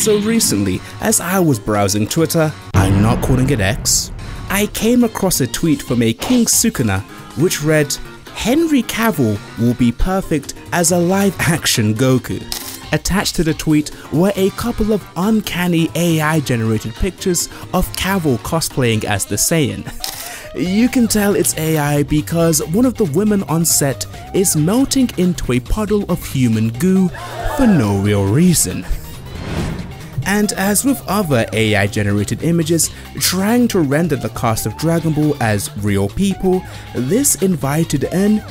So recently, as I was browsing Twitter, I'm not calling it X, I came across a tweet from a King Sukuna which read, "Henry Cavill will be perfect as a live-action Goku." Attached to the tweet were a couple of uncanny AI generated pictures of Cavill cosplaying as the Saiyan. You can tell it's AI because one of the women on set is melting into a puddle of human goo for no real reason. And as with other AI generated images trying to render the cast of Dragon Ball as real people, this invited an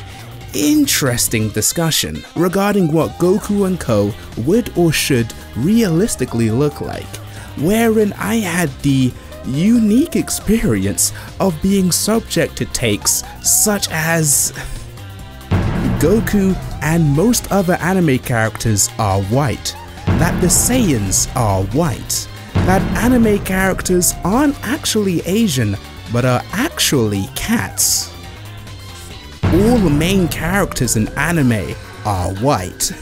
interesting discussion regarding what Goku and Co would or should realistically look like, wherein I had the unique experience of being subject to takes such as Goku and most other anime characters are white, that the Saiyans are white, that anime characters aren't actually Asian but are actually cats. All the main characters in anime are white.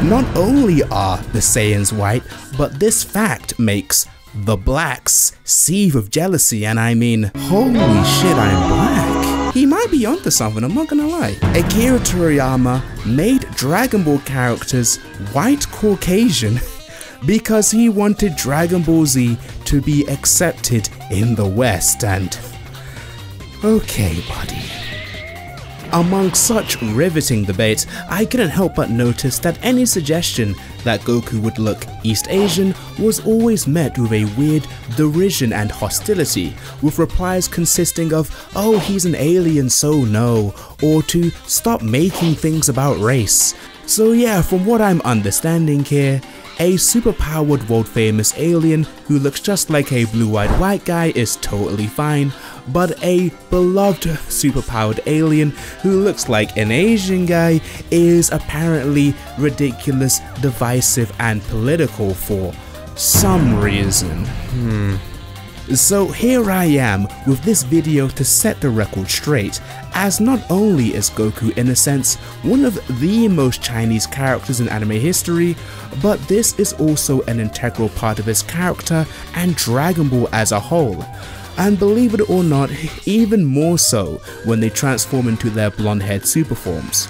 Not only are the Saiyans white, but this fact makes the blacks seethe with jealousy, and I mean, holy shit, I'm black. He might be onto something, I'm not gonna lie. Akira Toriyama made Dragon Ball characters white Caucasian because he wanted Dragon Ball Z to be accepted in the West, and okay buddy. Among such riveting debate, I couldn't help but notice that any suggestion that Goku would look East Asian was always met with a weird derision and hostility, with replies consisting of, "Oh, he's an alien so no," or to "stop making things about race." So yeah, from what I'm understanding here, a superpowered world famous alien who looks just like a blue-eyed white guy is totally fine, but a beloved superpowered alien who looks like an Asian guy is apparently ridiculous, divisive, and political for some reason. So here I am with this video to set the record straight, as not only is Goku in a sense one of the most Chinese characters in anime history, but this is also an integral part of his character and Dragon Ball as a whole. And believe it or not, even more so when they transform into their blonde-haired super forms.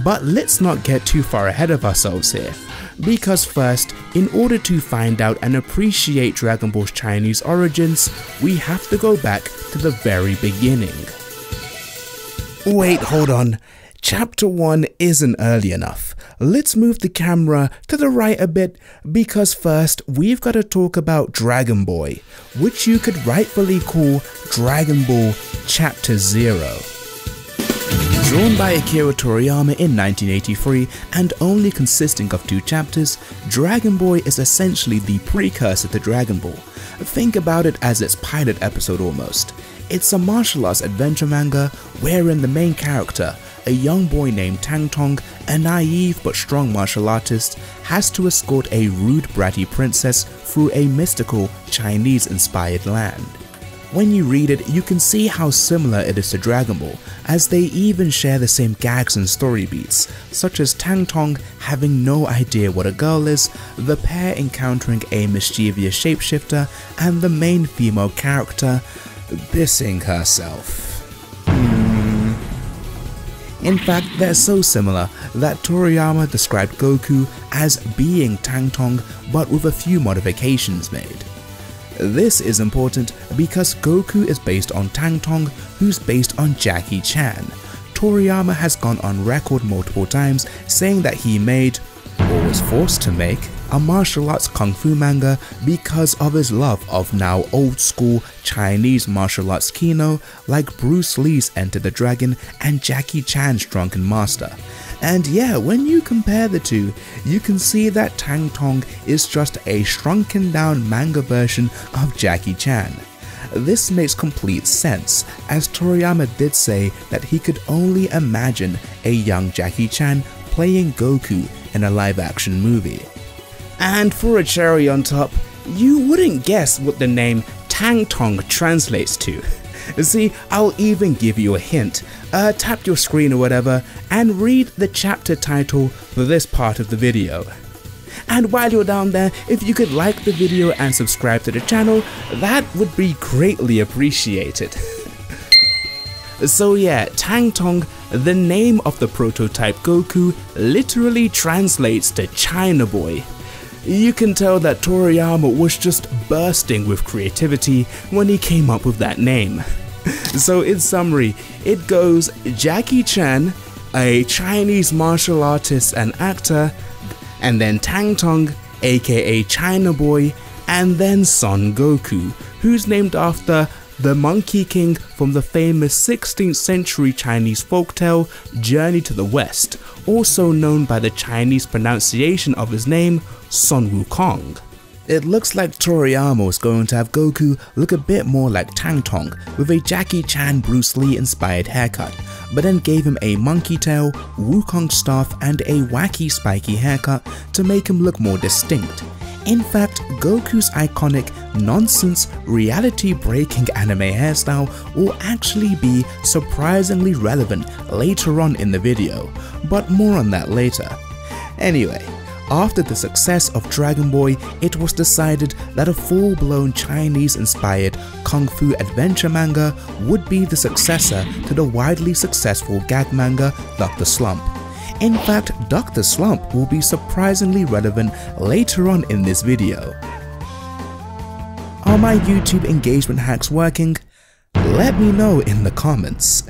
But let's not get too far ahead of ourselves here, because first, in order to find out and appreciate Dragon Ball's Chinese origins, we have to go back to the very beginning. Wait, hold on. Chapter 1 isn't early enough. Let's move the camera to the right a bit, because first we've got to talk about Dragon Boy, which you could rightfully call Dragon Ball Chapter 0. Drawn by Akira Toriyama in 1983 and only consisting of 2 chapters, Dragon Boy is essentially the precursor to Dragon Ball. Think about it as its pilot episode almost. It's a martial arts adventure manga wherein the main character, a young boy named Tang Tong, a naive but strong martial artist, has to escort a rude bratty princess through a mystical Chinese-inspired land. When you read it, you can see how similar it is to Dragon Ball, as they even share the same gags and story beats, such as Tang Tong having no idea what a girl is, the pair encountering a mischievous shapeshifter, and the main female character pissing herself. In fact, they're so similar that Toriyama described Goku as being Tang Tong but with a few modifications made. This is important because Goku is based on Tang Tong, who's based on Jackie Chan. Toriyama has gone on record multiple times saying that he made, or was forced to make, a martial arts kung fu manga because of his love of now old school Chinese martial arts kino like Bruce Lee's Enter the Dragon and Jackie Chan's Drunken Master. And yeah, when you compare the two, you can see that Tang Tong is just a shrunken down manga version of Jackie Chan. This makes complete sense, as Toriyama did say that he could only imagine a young Jackie Chan playing Goku in a live-action movie. And for a cherry on top, you wouldn't guess what the name Tang Tong translates to. See, I'll even give you a hint. Tap your screen or whatever and read the chapter title for this part of the video. And while you're down there, if you could like the video and subscribe to the channel, that would be greatly appreciated. So yeah, Tang Tong, the name of the prototype Goku, literally translates to China Boy. You can tell that Toriyama was just bursting with creativity when he came up with that name. So in summary, it goes Jackie Chan, a Chinese martial artist and actor, and then Tang Tong, aka China Boy, and then Son Goku, who's named after the Monkey King from the famous 16th century Chinese folktale Journey to the West, also known by the Chinese pronunciation of his name, Sun Wukong. It looks like Toriyama was going to have Goku look a bit more like Tang Tong with a Jackie Chan Bruce Lee inspired haircut, but then gave him a monkey tail, Wukong staff and a wacky spiky haircut to make him look more distinct. In fact, Goku's iconic, nonsense, reality-breaking anime hairstyle will actually be surprisingly relevant later on in the video, but more on that later. Anyway, after the success of Dragon Ball, it was decided that a full-blown Chinese-inspired Kung Fu adventure manga would be the successor to the widely successful gag manga Dr. Slump. In fact, Dr. Slump will be surprisingly relevant later on in this video. Are my YouTube engagement hacks working? Let me know in the comments.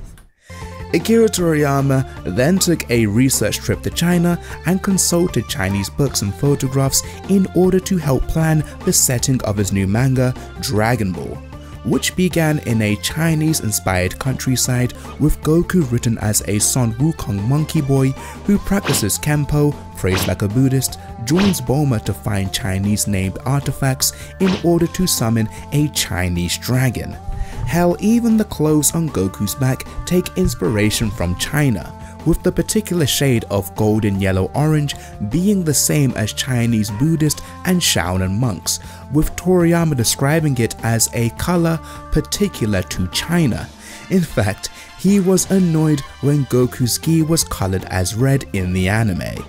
Akira Toriyama then took a research trip to China and consulted Chinese books and photographs in order to help plan the setting of his new manga, Dragon Ball, which began in a Chinese-inspired countryside with Goku written as a Son Wukong monkey boy who practices Kenpo, prays like a Buddhist, joins Bulma to find Chinese-named artifacts in order to summon a Chinese dragon. Hell, even the clothes on Goku's back take inspiration from China, with the particular shade of golden yellow orange being the same as Chinese Buddhist and Shaolin monks, with Toriyama describing it as a color particular to China. In fact, he was annoyed when Goku's gi was colored as red in the anime.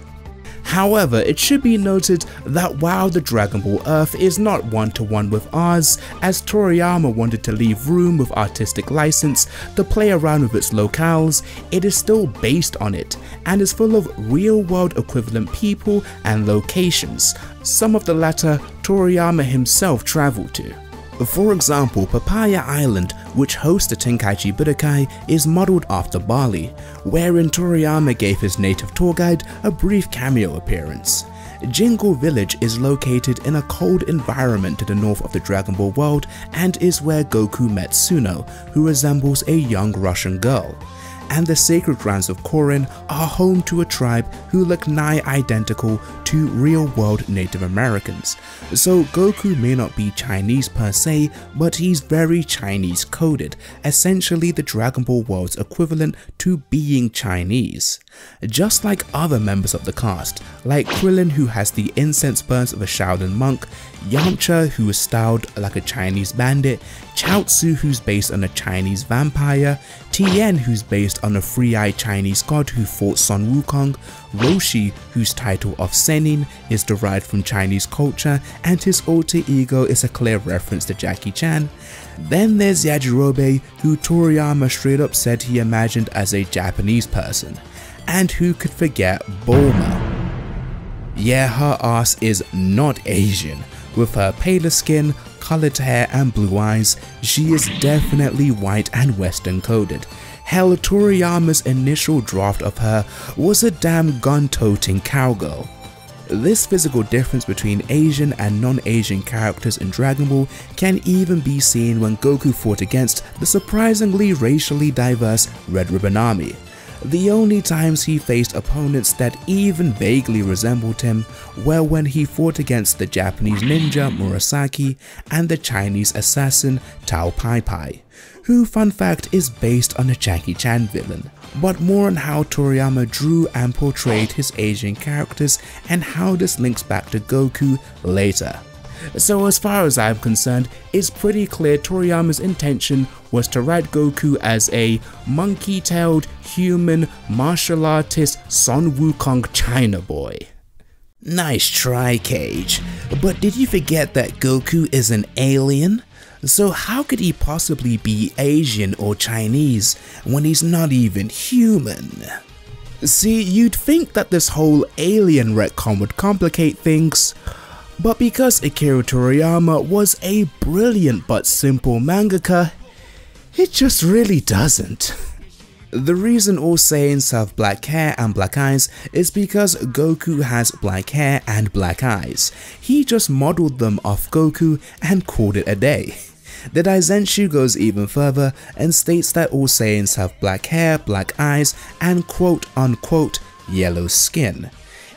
However, it should be noted that while the Dragon Ball Earth is not one-to-one with ours, as Toriyama wanted to leave room with artistic license to play around with its locales, it is still based on it and is full of real-world equivalent people and locations, some of the latter Toriyama himself traveled to. For example, Papaya Island, which hosts the Tenkaichi Budokai, is modelled after Bali, wherein Toriyama gave his native tour guide a brief cameo appearance. Jingle Village is located in a cold environment to the north of the Dragon Ball world and is where Goku met Suno, who resembles a young Russian girl. And the sacred grounds of Korin are home to a tribe who look nigh identical to real-world Native Americans. So Goku may not be Chinese per se, but he's very Chinese coded, essentially the Dragon Ball world's equivalent to being Chinese. Just like other members of the cast, like Krillin who has the incense burns of a Shaolin monk, Yamcha who is styled like a Chinese bandit, Chaozu who's based on a Chinese vampire, Tien who's based on a three-eyed Chinese god who fought Son Wukong, Roshi whose title of Sennin is derived from Chinese culture and his alter ego is a clear reference to Jackie Chan. Then there's Yajirobe, who Toriyama straight up said he imagined as a Japanese person. And who could forget Bulma? Yeah, her ass is not Asian. With her paler skin, colored hair and blue eyes, she is definitely white and western coded. Hell, Toriyama's initial draft of her was a damn gun-toting cowgirl. This physical difference between Asian and non-Asian characters in Dragon Ball can even be seen when Goku fought against the surprisingly racially diverse Red Ribbon Army. The only times he faced opponents that even vaguely resembled him were when he fought against the Japanese ninja Murasaki and the Chinese assassin Tao Pai Pai, who, fun fact, is based on a Jackie Chan villain. But more on how Toriyama drew and portrayed his Asian characters and how this links back to Goku later. So as far as I'm concerned, it's pretty clear Toriyama's intention was to write Goku as a monkey-tailed human martial artist Son Wukong China boy. Nice try, Cage. But did you forget that Goku is an alien? So how could he possibly be Asian or Chinese when he's not even human? See, you'd think that this whole alien retcon would complicate things, but because Akira Toriyama was a brilliant but simple mangaka, it just really doesn't. The reason all Saiyans have black hair and black eyes is because Goku has black hair and black eyes. He just modeled them off Goku and called it a day. The Daizenshu goes even further and states that all Saiyans have black hair, black eyes, and quote unquote yellow skin.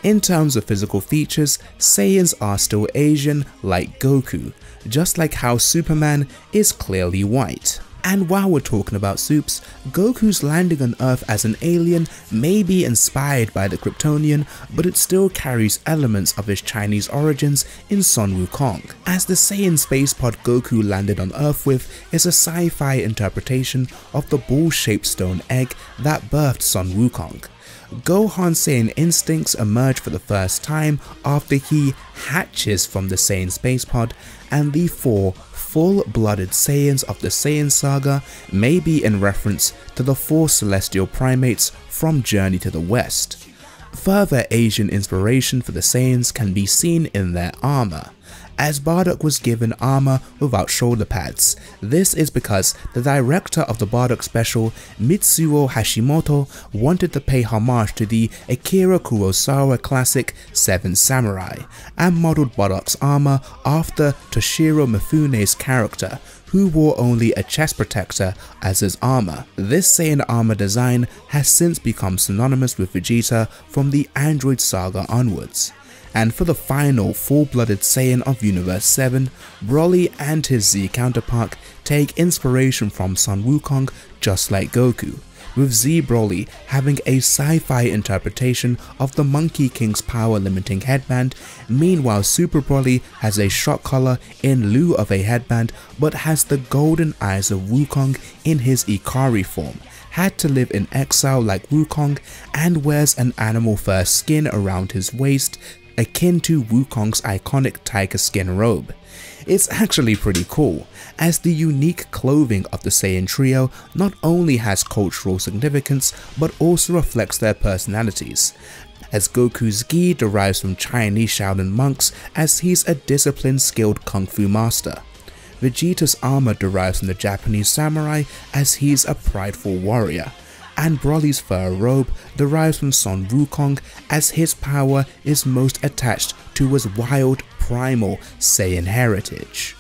In terms of physical features, Saiyans are still Asian like Goku, just like how Superman is clearly white. And while we're talking about soups, Goku's landing on Earth as an alien may be inspired by the Kryptonian, but it still carries elements of his Chinese origins in Sun Wukong, as the Saiyan space pod Goku landed on Earth with is a sci-fi interpretation of the ball-shaped stone egg that birthed Sun Wukong. Gohan's Saiyan instincts emerge for the first time after he hatches from the Saiyan space pod, and the four full-blooded Saiyans of the Saiyan saga may be in reference to the four celestial primates from Journey to the West. Further Asian inspiration for the Saiyans can be seen in their armor, as Bardock was given armor without shoulder pads. This is because the director of the Bardock special, Mitsuo Hashimoto, wanted to pay homage to the Akira Kurosawa classic Seven Samurai, and modeled Bardock's armor after Toshiro Mifune's character, who wore only a chest protector as his armor. This Saiyan armor design has since become synonymous with Vegeta from the Android saga onwards. And for the final full-blooded Saiyan of Universe 7, Broly and his Z counterpart take inspiration from Sun Wukong just like Goku, with Z Broly having a sci-fi interpretation of the Monkey King's power-limiting headband. Meanwhile, Super Broly has a shock collar in lieu of a headband but has the golden eyes of Wukong in his Ikari form, had to live in exile like Wukong, and wears an animal fur skin around his waist akin to Wukong's iconic tiger skin robe. It's actually pretty cool, as the unique clothing of the Saiyan trio not only has cultural significance but also reflects their personalities, as Goku's gi derives from Chinese Shaolin monks as he's a disciplined skilled kung fu master. Vegeta's armor derives from the Japanese samurai as he's a prideful warrior, and Broly's fur robe derives from Sun Wukong as his power is most attached to his wild, primal Saiyan heritage.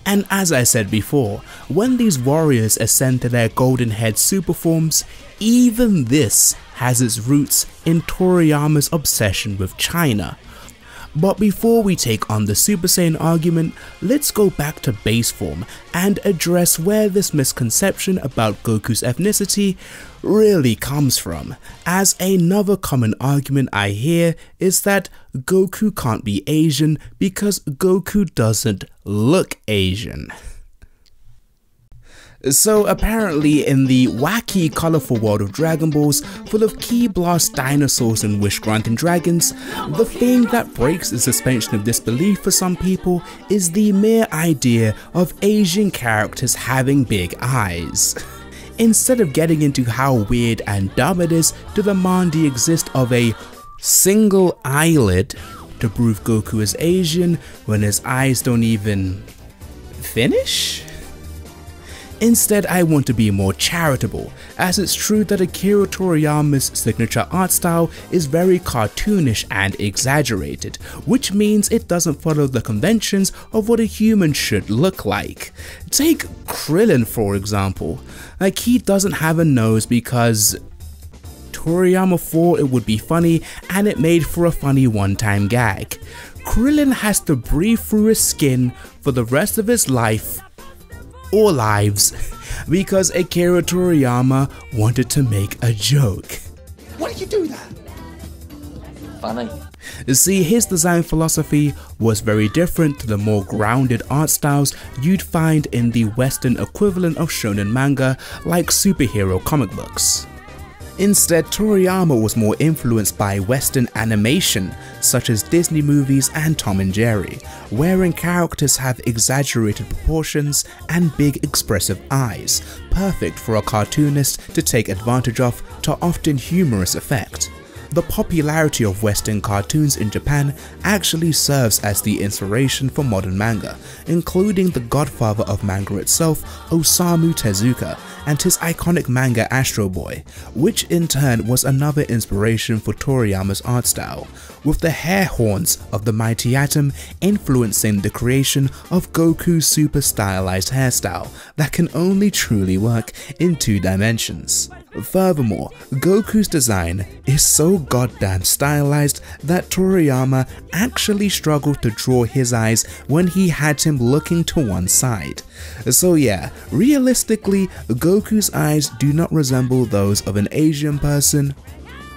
And as I said before, when these warriors ascend to their golden head super forms, even this has its roots in Toriyama's obsession with China. But before we take on the Super Saiyan argument, let's go back to base form and address where this misconception about Goku's ethnicity really comes from, as another common argument I hear is that Goku can't be Asian because Goku doesn't look Asian. So apparently in the wacky colourful world of Dragon Balls, full of Ki Blast dinosaurs and wish-granting dragons, the thing that breaks the suspension of disbelief for some people is the mere idea of Asian characters having big eyes. Instead of getting into how weird and dumb it is to demand the existence of a single eyelid to prove Goku is Asian when his eyes don't even finish? Instead, I want to be more charitable, as it's true that Akira Toriyama's signature art style is very cartoonish and exaggerated, which means it doesn't follow the conventions of what a human should look like. Take Krillin for example, like he doesn't have a nose because Toriyama thought it would be funny and it made for a funny one-time gag. Krillin has to breathe through his skin for the rest of his life or lives because Akira Toriyama wanted to make a joke. Why did you do that? Funny. See, his design philosophy was very different to the more grounded art styles you'd find in the Western equivalent of shonen manga like superhero comic books. Instead, Toriyama was more influenced by Western animation, such as Disney movies and Tom and Jerry, wherein characters have exaggerated proportions and big expressive eyes, perfect for a cartoonist to take advantage of to often humorous effect. The popularity of Western cartoons in Japan actually serves as the inspiration for modern manga, including the godfather of manga itself, Osamu Tezuka, and his iconic manga Astro Boy, which in turn was another inspiration for Toriyama's art style, with the hair horns of the Mighty Atom influencing the creation of Goku's super stylized hairstyle that can only truly work in 2 dimensions. Furthermore, Goku's design is so goddamn stylized that Toriyama actually struggled to draw his eyes when he had him looking to one side. So yeah, realistically, Goku's eyes do not resemble those of an Asian person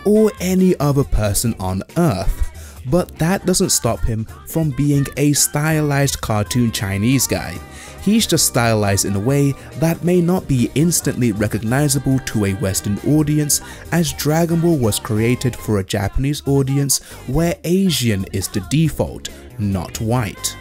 or any other person on Earth, but that doesn't stop him from being a stylized cartoon Chinese guy. He's just stylized in a way that may not be instantly recognizable to a Western audience, as Dragon Ball was created for a Japanese audience where Asian is the default, not white.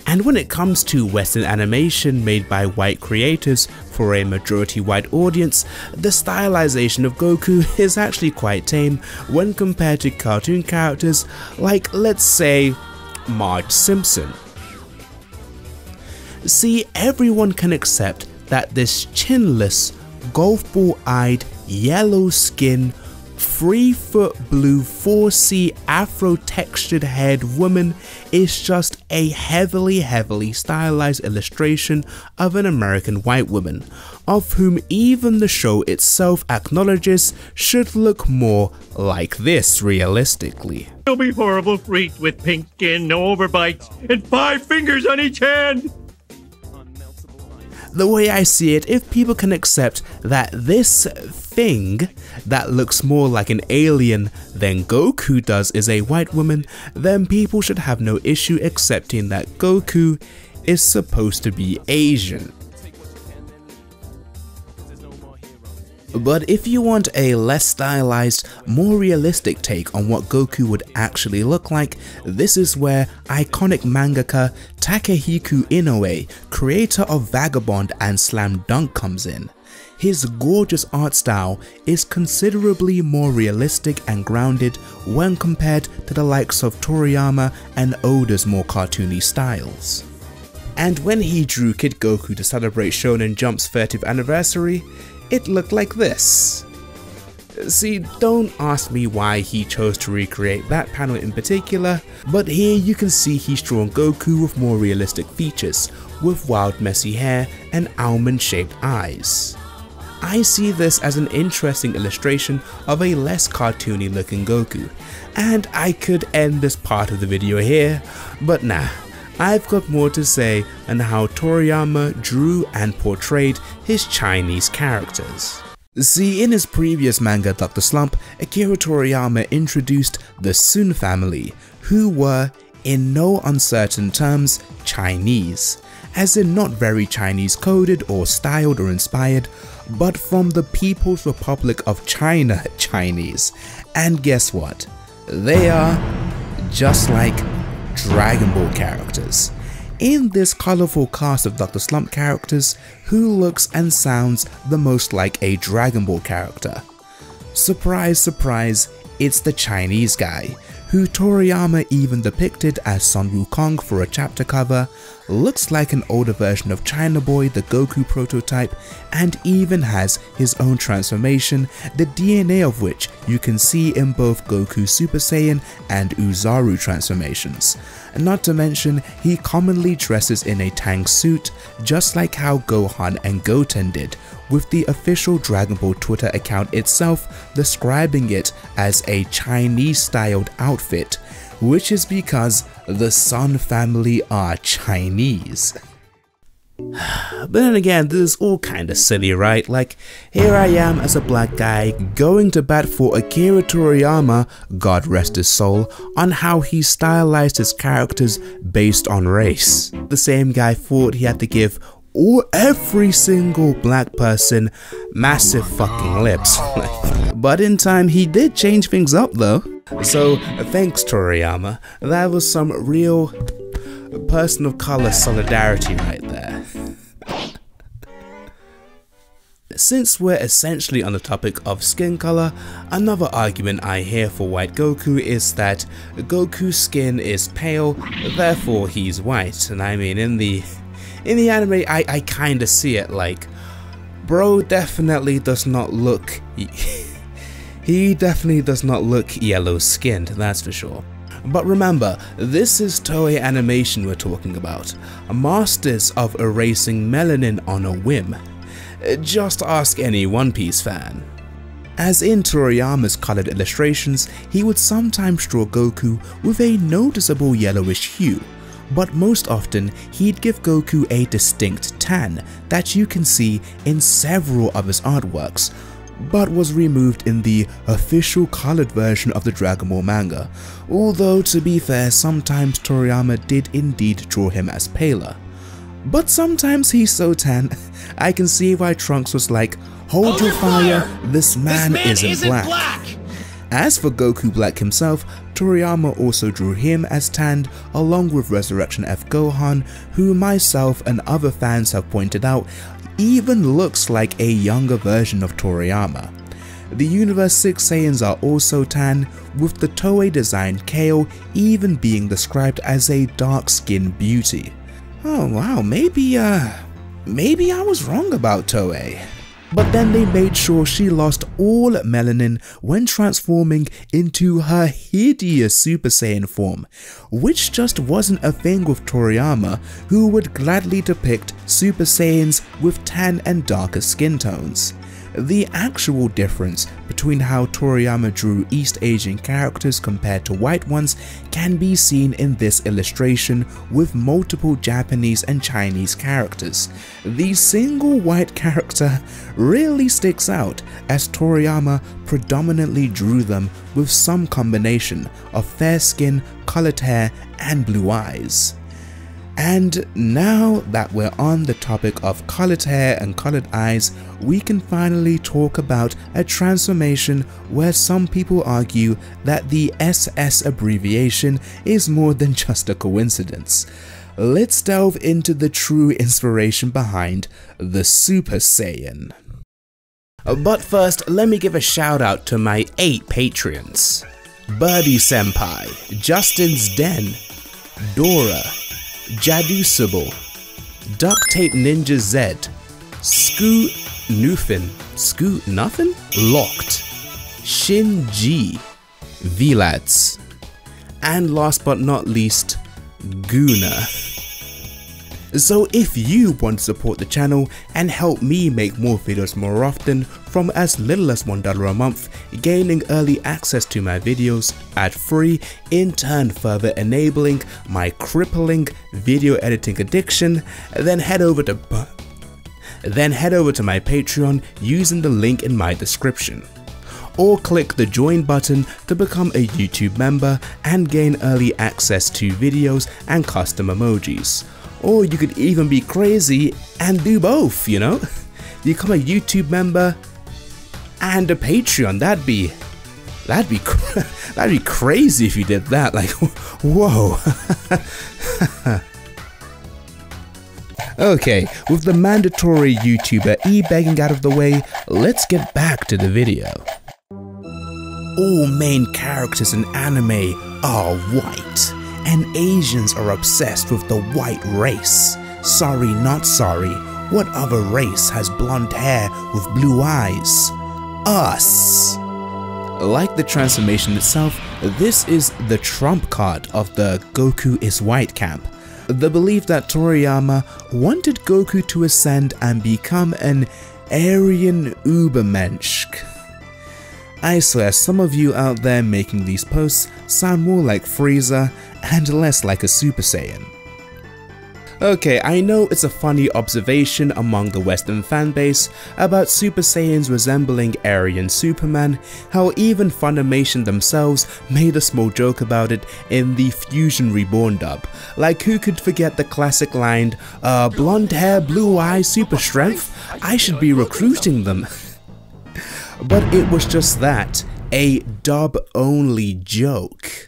And when it comes to Western animation made by white creators for a majority white audience, the stylization of Goku is actually quite tame when compared to cartoon characters like, let's say, Marge Simpson. See, everyone can accept that this chinless, golf ball-eyed, yellow-skinned, 3-foot blue 4C afro-textured haired woman is just a heavily stylized illustration of an American white woman, of whom even the show itself acknowledges should look more like this realistically. You'll be horrible freaked with pink skin, no overbites, and 5 fingers on each hand! The way I see it, if people can accept that this thing that looks more like an alien than Goku does is a white woman, then people should have no issue accepting that Goku is supposed to be Asian. But if you want a less stylized, more realistic take on what Goku would actually look like, this is where iconic mangaka Takehiko Inoue, creator of Vagabond and Slam Dunk, comes in. His gorgeous art style is considerably more realistic and grounded when compared to the likes of Toriyama and Oda's more cartoony styles. And when he drew Kid Goku to celebrate Shonen Jump's 30th anniversary, it looked like this. See, don't ask me why he chose to recreate that panel in particular, but here you can see he's drawn Goku with more realistic features, with wild messy hair and almond-shaped eyes. I see this as an interesting illustration of a less cartoony looking Goku, and I could end this part of the video here, but nah. I've got more to say on how Toriyama drew and portrayed his Chinese characters. See, in his previous manga Dr. Slump, Akira Toriyama introduced the Sun family, who were, in no uncertain terms, Chinese, as in not very Chinese coded or styled or inspired, but from the People's Republic of China Chinese. And guess what? They are just like Dragon Ball characters. In this colorful cast of Dr. Slump characters, who looks and sounds the most like a Dragon Ball character? Surprise, surprise, it's the Chinese guy, who Toriyama even depicted as Sun Wukong for a chapter cover, looks like an older version of China Boy, the Goku prototype, and even has his own transformation, the DNA of which you can see in both Goku Super Saiyan and Uzaru transformations. Not to mention, he commonly dresses in a tang suit, just like how Gohan and Goten did, with the official Dragon Ball Twitter account itself describing it as a Chinese-styled outfit, which is because the Sun family are Chinese. But then again, this is all kinda silly, right? Like, here I am as a black guy going to bat for Akira Toriyama, God rest his soul, on how he stylized his characters based on race. The same guy thought he had to give or every single black person massive fucking lips. But in time he did change things up though. So thanks Toriyama, that was some real person of color solidarity right there. Since we're essentially on the topic of skin color, another argument I hear for white Goku is that Goku's skin is pale, therefore he's white. And I mean, in the anime, I kinda see it like, bro definitely does not look, he definitely does not look yellow skinned, that's for sure. But remember, this is Toei Animation we're talking about, masters of erasing melanin on a whim. Just ask any One Piece fan. As in Toriyama's colored illustrations, he would sometimes draw Goku with a noticeable yellowish hue, but most often he'd give Goku a distinct tan that you can see in several of his artworks, but was removed in the official colored version of the Dragon Ball manga, although to be fair, sometimes Toriyama did indeed draw him as paler. But sometimes he's so tan, I can see why Trunks was like, hold your fire, this man isn't black. As for Goku Black himself, Toriyama also drew him as tanned along with Resurrection F Gohan, who myself and other fans have pointed out even looks like a younger version of Toriyama. The Universe 6 Saiyans are also tan, with the Toei designed Kale even being described as a dark-skinned beauty. Oh wow, maybe I was wrong about Toei. But then they made sure she lost all melanin when transforming into her hideous Super Saiyan form, which just wasn't a thing with Toriyama, who would gladly depict Super Saiyans with tan and darker skin tones. The actual difference between how Toriyama drew East Asian characters compared to white ones can be seen in this illustration with multiple Japanese and Chinese characters. The single white character really sticks out as Toriyama predominantly drew them with some combination of fair skin, colored hair, and blue eyes. And now that we're on the topic of colored hair and colored eyes, we can finally talk about a transformation where some people argue that the SS abbreviation is more than just a coincidence. Let's delve into the true inspiration behind the Super Saiyan. But first, let me give a shout out to my 8 Patreons: Birdie Senpai, Justin's Den, Dora, Jadu Sybil, Duct Tape Ninja Z, Scoot Nuffin, Locked, Shin G, Vlads, and last but not least, Guna. So if you want to support the channel and help me make more videos more often from as little as $1 a month, gaining early access to my videos ad-free, in turn further enabling my crippling video editing addiction, then head over to my Patreon using the link in my description. Or click the join button to become a YouTube member and gain early access to videos and custom emojis. Or you could even be crazy and do both, you know? Become a YouTube member and a Patreon. That'd be crazy if you did that. Like, whoa. Okay, with the mandatory YouTuber e-begging out of the way, let's get back to the video. All main characters in anime are white, and Asians are obsessed with the white race. Sorry, not sorry. What other race has blonde hair with blue eyes? Us. Like the transformation itself, this is the trump card of the Goku is white camp. The belief that Toriyama wanted Goku to ascend and become an Aryan Ubermensch. I swear some of you out there making these posts sound more like Frieza and less like a Super Saiyan. Okay, I know it's a funny observation among the Western fanbase about Super Saiyans resembling Aryan Superman, how even Funimation themselves made a small joke about it in the Fusion Reborn dub. Like, who could forget the classic line, blonde hair, blue eyes, super strength? I should be recruiting them. But it was just that, a dub-only joke.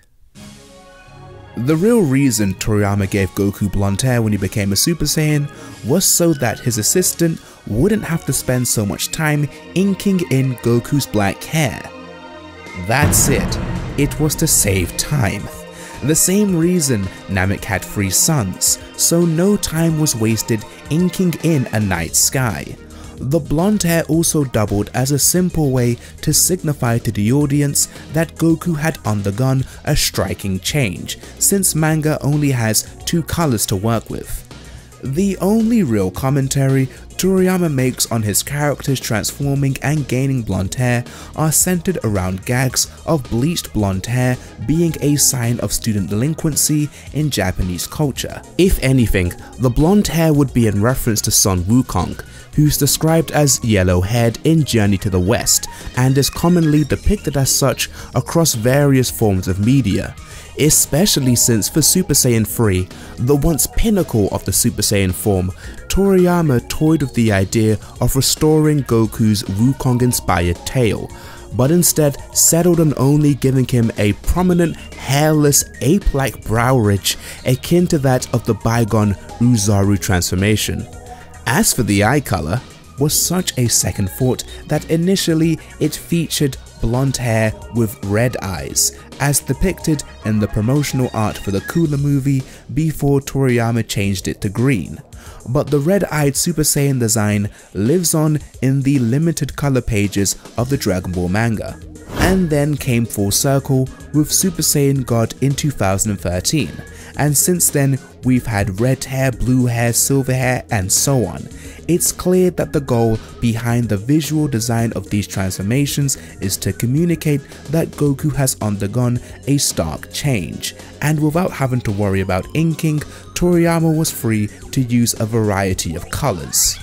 The real reason Toriyama gave Goku blonde hair when he became a Super Saiyan was so that his assistant wouldn't have to spend so much time inking in Goku's black hair. That's it. It was to save time. The same reason Namek had 3 sons, so no time was wasted inking in a night sky. The blonde hair also doubled as a simple way to signify to the audience that Goku had undergone a striking change, since manga only has 2 colors to work with. The only real commentary Toriyama makes on his characters transforming and gaining blonde hair are centered around gags of bleached blonde hair being a sign of student delinquency in Japanese culture. If anything, the blonde hair would be in reference to Son Wukong, who's described as yellow-haired in Journey to the West and is commonly depicted as such across various forms of media. Especially since for Super Saiyan 3, the once pinnacle of the Super Saiyan form, Toriyama toyed with the idea of restoring Goku's Wukong-inspired tail, but instead settled on only giving him a prominent, hairless, ape-like brow ridge akin to that of the bygone Uzaru transformation. As for the eye color, was such a second thought that initially it featured blonde hair with red eyes, as depicted in the promotional art for the Cooler movie before Toriyama changed it to green. But the red-eyed Super Saiyan design lives on in the limited color pages of the Dragon Ball manga, and then came full circle with Super Saiyan God in 2013, and since then we've had red hair, blue hair, silver hair, and so on. It's clear that the goal behind the visual design of these transformations is to communicate that Goku has undergone a stark change, and without having to worry about inking, Toriyama was free to use a variety of colors.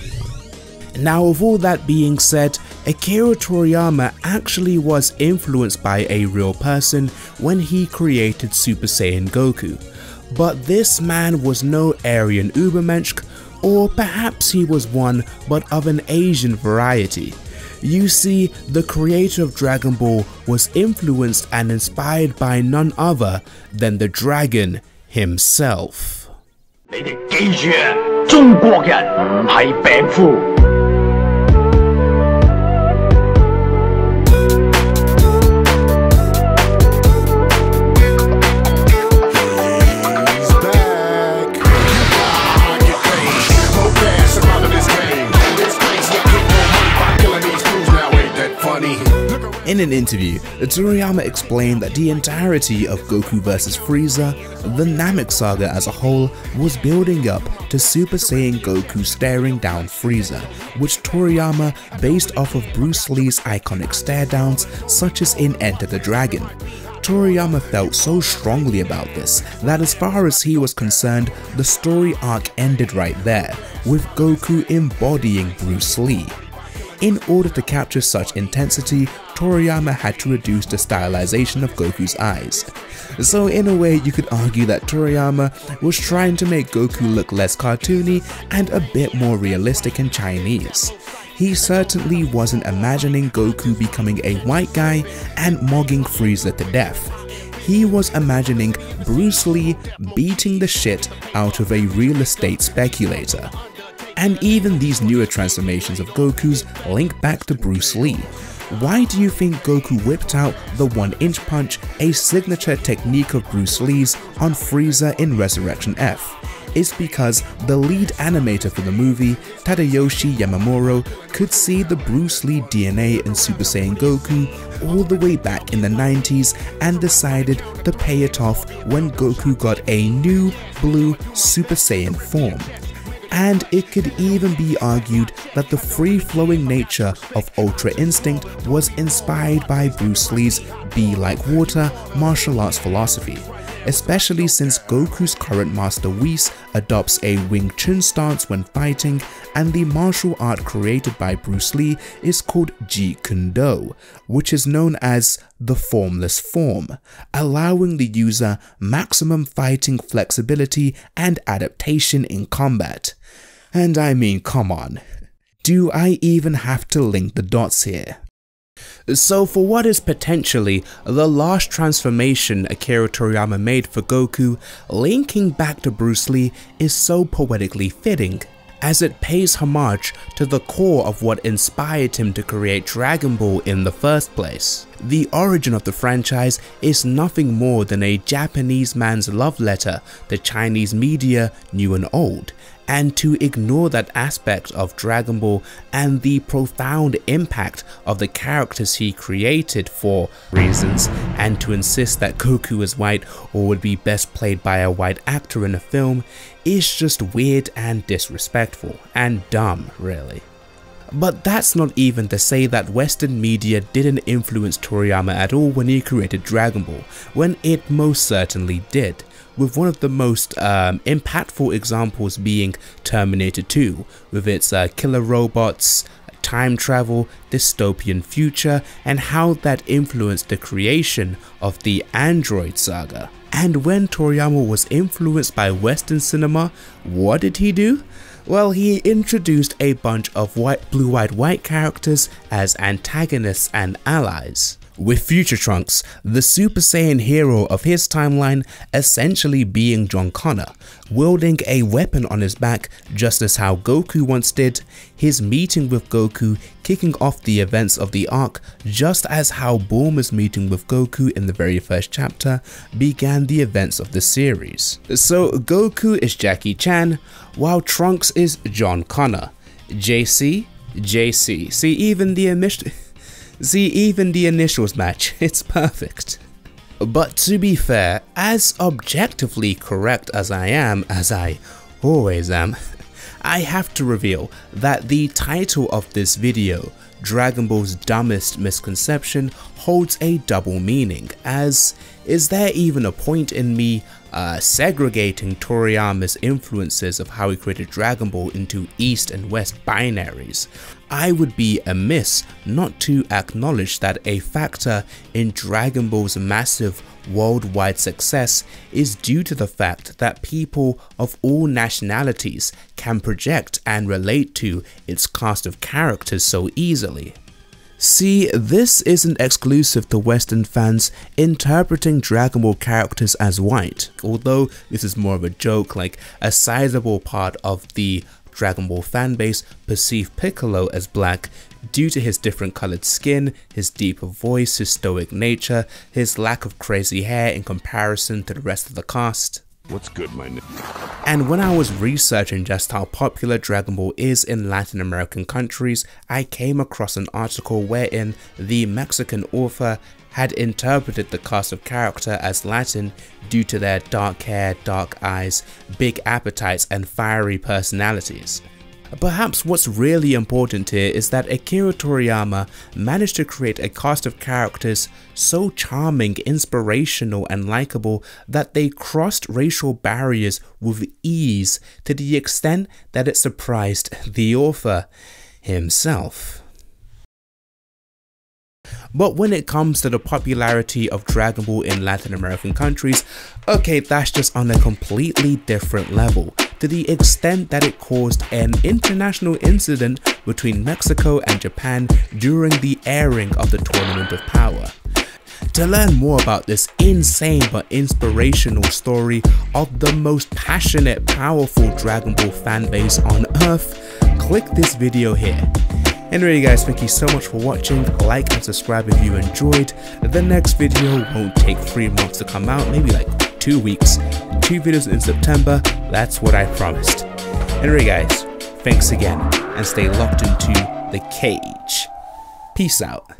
Now, with all that being said, Akira Toriyama actually was influenced by a real person when he created Super Saiyan Goku. But this man was no Aryan Ubermensch, or perhaps he was one but of an Asian variety. You see, the creator of Dragon Ball was influenced and inspired by none other than the dragon himself. 你哋記住啊，中國人唔係病夫。In an interview, Toriyama explained that the entirety of Goku vs Frieza, the Namek saga as a whole, was building up to Super Saiyan Goku staring down Frieza, which Toriyama based off of Bruce Lee's iconic stare downs such as in Enter the Dragon. Toriyama felt so strongly about this that as far as he was concerned, the story arc ended right there, with Goku embodying Bruce Lee. In order to capture such intensity, Toriyama had to reduce the stylization of Goku's eyes. So in a way, you could argue that Toriyama was trying to make Goku look less cartoony and a bit more realistic and Chinese. He certainly wasn't imagining Goku becoming a white guy and mogging Frieza to death. He was imagining Bruce Lee beating the shit out of a real estate speculator. And even these newer transformations of Goku's link back to Bruce Lee. Why do you think Goku whipped out the 1-inch punch, a signature technique of Bruce Lee's, on Frieza in Resurrection F? It's because the lead animator for the movie, Tadayoshi Yamamuro, could see the Bruce Lee DNA in Super Saiyan Goku all the way back in the 90s and decided to pay it off when Goku got a new blue Super Saiyan form. And it could even be argued that the free-flowing nature of Ultra Instinct was inspired by Bruce Lee's be like water martial arts philosophy. especially since Goku's current master Whis adopts a Wing Chun stance when fighting, and the martial art created by Bruce Lee is called Jeet Kune Do, which is known as the formless form, allowing the user maximum fighting flexibility and adaptation in combat. And I mean, come on, do I even have to link the dots here? So for what is potentially the last transformation Akira Toriyama made for Goku, linking back to Bruce Lee is so poetically fitting, as it pays homage to the core of what inspired him to create Dragon Ball in the first place. The origin of the franchise is nothing more than a Japanese man's love letter to Chinese media, new and old, and to ignore that aspect of Dragon Ball and the profound impact of the characters he created for reasons, and to insist that Goku is white or would be best played by a white actor in a film is just weird and disrespectful and dumb, really. But that's not even to say that Western media didn't influence Toriyama at all when he created Dragon Ball, when it most certainly did, with one of the most impactful examples being Terminator 2, with its killer robots, time travel, dystopian future, and how that influenced the creation of the Android saga. And when Toriyama was influenced by Western cinema, what did he do? Well, he introduced a bunch of blue-white characters as antagonists and allies, with Future Trunks, the Super Saiyan hero of his timeline, essentially being John Connor, wielding a weapon on his back just as how Goku once did, his meeting with Goku kicking off the events of the arc just as how Bulma's meeting with Goku in the very first chapter began the events of the series. So Goku is Jackie Chan, while Trunks is John Connor. JC. See, even the initials match, it's perfect. But to be fair, as objectively correct as I am, as I always am, I have to reveal that the title of this video, Dragon Ball's Dumbest Misconception, holds a double meaning, as is there even a point in me segregating Toriyama's influences of how he created Dragon Ball into East and West binaries? I would be amiss not to acknowledge that a factor in Dragon Ball's massive worldwide success is due to the fact that people of all nationalities can project and relate to its cast of characters so easily. See, this isn't exclusive to Western fans interpreting Dragon Ball characters as white, although this is more of a joke. Like, a sizable part of the Dragon Ball fanbase perceive Piccolo as black due to his different colored skin, his deeper voice, his stoic nature, his lack of crazy hair in comparison to the rest of the cast. What's good, my nigga? And when I was researching just how popular Dragon Ball is in Latin American countries, I came across an article wherein the Mexican author had interpreted the cast of character as Latin due to their dark hair, dark eyes, big appetites, and fiery personalities. Perhaps what's really important here is that Akira Toriyama managed to create a cast of characters so charming, inspirational, and likable that they crossed racial barriers with ease to the extent that it surprised the author himself. But when it comes to the popularity of Dragon Ball in Latin American countries, okay, that's just on a completely different level, to the extent that it caused an international incident between Mexico and Japan during the airing of the Tournament of Power. To learn more about this insane but inspirational story of the most passionate, powerful Dragon Ball fanbase on Earth, click this video here. Anyway guys, thank you so much for watching. Like and subscribe if you enjoyed. The next video won't take 3 months to come out, maybe like 2 weeks. 2 videos in September, that's what I promised. Anyway guys, thanks again and stay locked into the cage. Peace out.